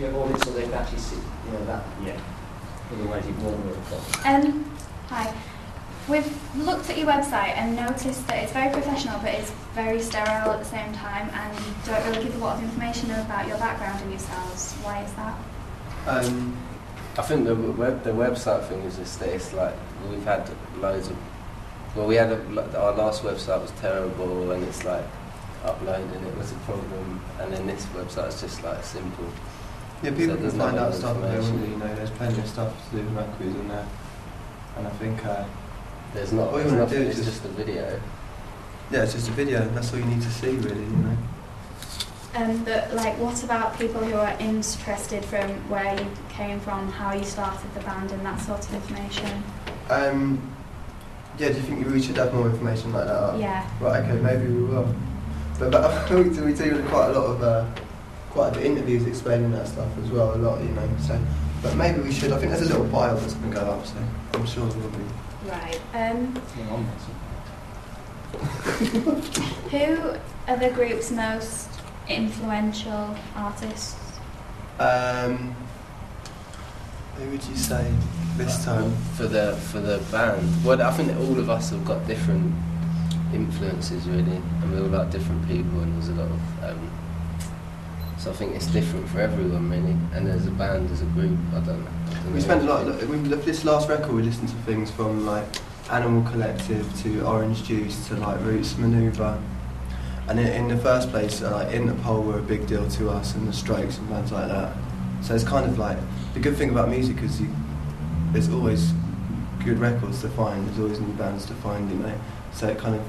your audience so they can actually see, that. Yeah. Otherwise you won't really. Hi. We've looked at your website and noticed that it's very professional, but it's very sterile at the same time, and you don't really give a lot of information about your background and yourselves. Why is that? I think the website thing is just that it's like we've had loads of. Well, we had our last website was terrible, and it's like uploading it was a problem, and then this website's just like simple. Yeah, people So can find out stuff there, information. there's plenty of stuff to do with Maccabees in there, and I think There's all you want nothing, to do is it's just a video. yeah, it's just a video. That's all you need to see, really. But like, what about people who are interested from where you came from, how you started the band, and that sort of information? Yeah, do you think we should have more information like that up? Yeah. Right, okay, maybe we will. But we do quite a bit of interviews explaining that stuff as well, a lot, so. But maybe we should. I think there's a little bio that's going to go up, so I'm sure there will be. Right. Who are the group's most influential artists? Who would you say this time? For the band? Well, I think that all of us have got different influences really, and we all like different people, and there's a lot of so I think it's different for everyone really, and as a band, as a group, I don't know. We spent a lot. This last record, we listened to things from like Animal Collective to Orange Juice to like Roots Maneuver, and in the first place, like Interpol were a big deal to us, and the Strokes and bands like that. So it's kind of like the good thing about music is there's always good records to find. There's always new bands to find, So it kind of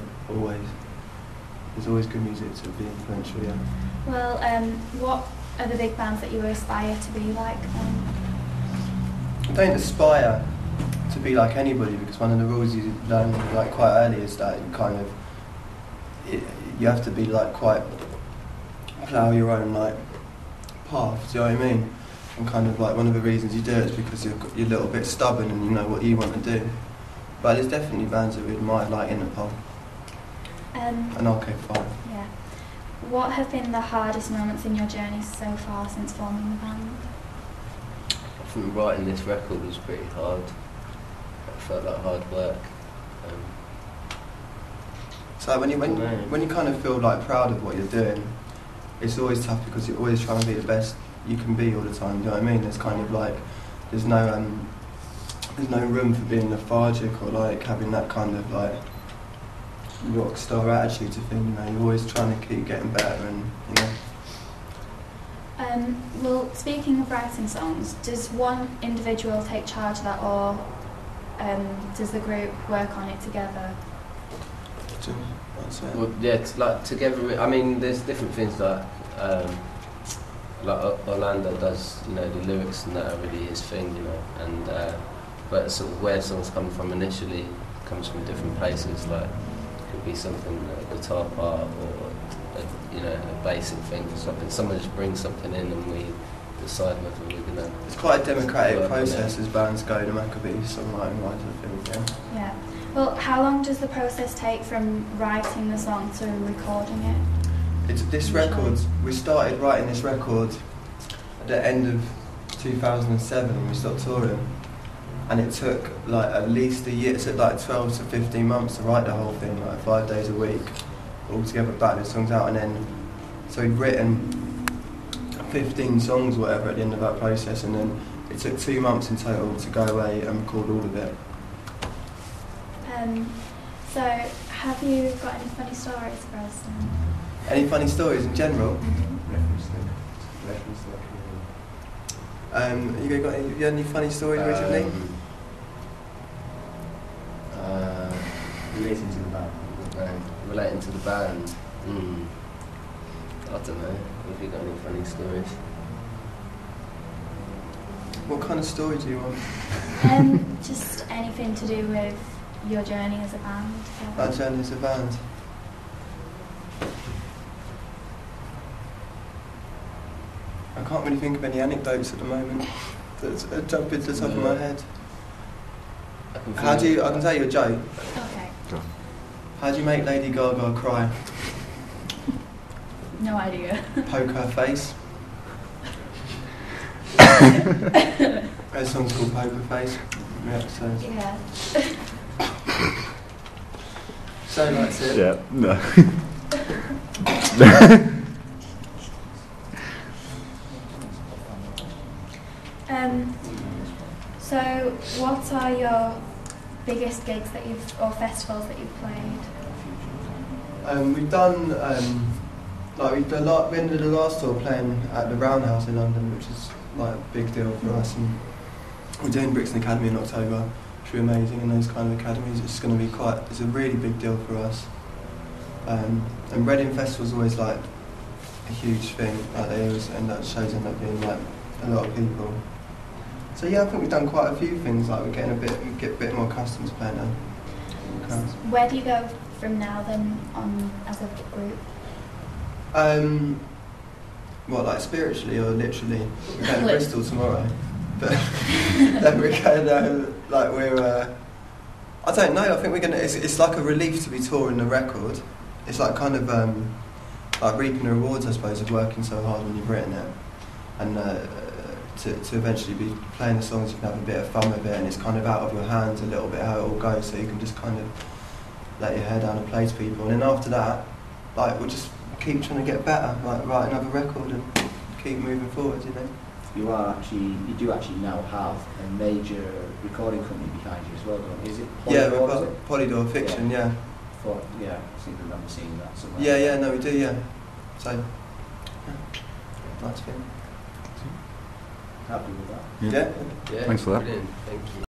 there's always good music to be influential. Yeah. Well, what are the big bands that you aspire to be like? I don't aspire to be like anybody, because one of the rules you learn like quite early is that you have to be like quite plough your own like path. Do you know what I mean? And kind of like one of the reasons you do it is because you're a little bit stubborn and you know what you want to do. But there's definitely bands that we admire, like Interpol and Arcade-Fire. Yeah. What have been the hardest moments in your journey so far since forming the band? I think writing this record was pretty hard. It felt like hard work. So when you kind of feel like proud of what you're doing, it's always tough because you're always trying to be the best you can be all the time. Do you know what I mean? There's kind of like there's no room for being lethargic or like having that kind of like rock star attitude to things. You're always trying to keep getting better, and Well, speaking of writing songs, does one individual take charge of that, or does the group work on it together? Well, yeah, it's like together. I mean, there's different things like Orlando does, the lyrics and that are really his thing, and but sort of where songs come from initially comes from different places. Like it could be something a guitar part or a basic thing or something. Someone just brings something in and we decide whether we're gonna. It's quite a democratic process as bands go to Maccabees, songwriting wise, I think. Yeah. Well, how long does the process take from writing the song to recording it? It's this record. We started writing this record at the end of 2007 when we stopped touring, and it took like at least a year. It took like 12 to 15 months to write the whole thing, like 5 days a week, all together, back the songs out, and then so we'd written 15 songs or whatever at the end of that process, and then it took 2 months in total to go away and record all of it. So, have you got any funny stories for us? Any funny stories in general? You got any funny stories recently? Relating to the band. Relating to the band. I don't know. Have you got any funny stories? What kind of story do you want? Just anything to do with your journey as a band. Our journey as a band. I can't really think of any anecdotes at the moment that jump into the top of my head. I can tell you a joke. Okay. How do you make Lady Gaga cry? No idea. Poke her face. There's songs called Poker Face. Yeah. So that's it. Yeah, no. So, what are your biggest gigs that or festivals that you've played? We've done, we ended the last tour playing at the Roundhouse in London, which is like a big deal for us. And we're doing Brixton Academy in October, which will be amazing. And those kind of academies, it's going to be it's a really big deal for us. And Reading Festival's always like a huge thing. Like they always shows end up being like a lot of people. So yeah, I think we've done quite a few things. Like we get a bit more accustomed to playing them. Where do you go from now then on as a group? What, like spiritually or literally? We're going to Bristol tomorrow, but then we're going I don't know. I think we're gonna. It's like a relief to be touring the record. It's like kind of like reaping the rewards, I suppose, of working so hard when you've written it, and to eventually be playing the songs, you can have a bit of fun with it, and it's kind of out of your hands a little bit how it all goes, so you can just kind of let your hair down and play to people. And then after that, like we'll just keep trying to get better, like write another record and keep moving forward, you know. You do actually now have a major recording company behind you as well, don't you? Is it Polydor? Yeah, we've got Polydor Fiction, yeah. Yeah, I seem to remember seeing that somewhere. Yeah, no, we do, yeah. So, yeah. Nice feeling. Happy with that? Yeah. Yeah, Thanks for that. Brilliant. Thank you.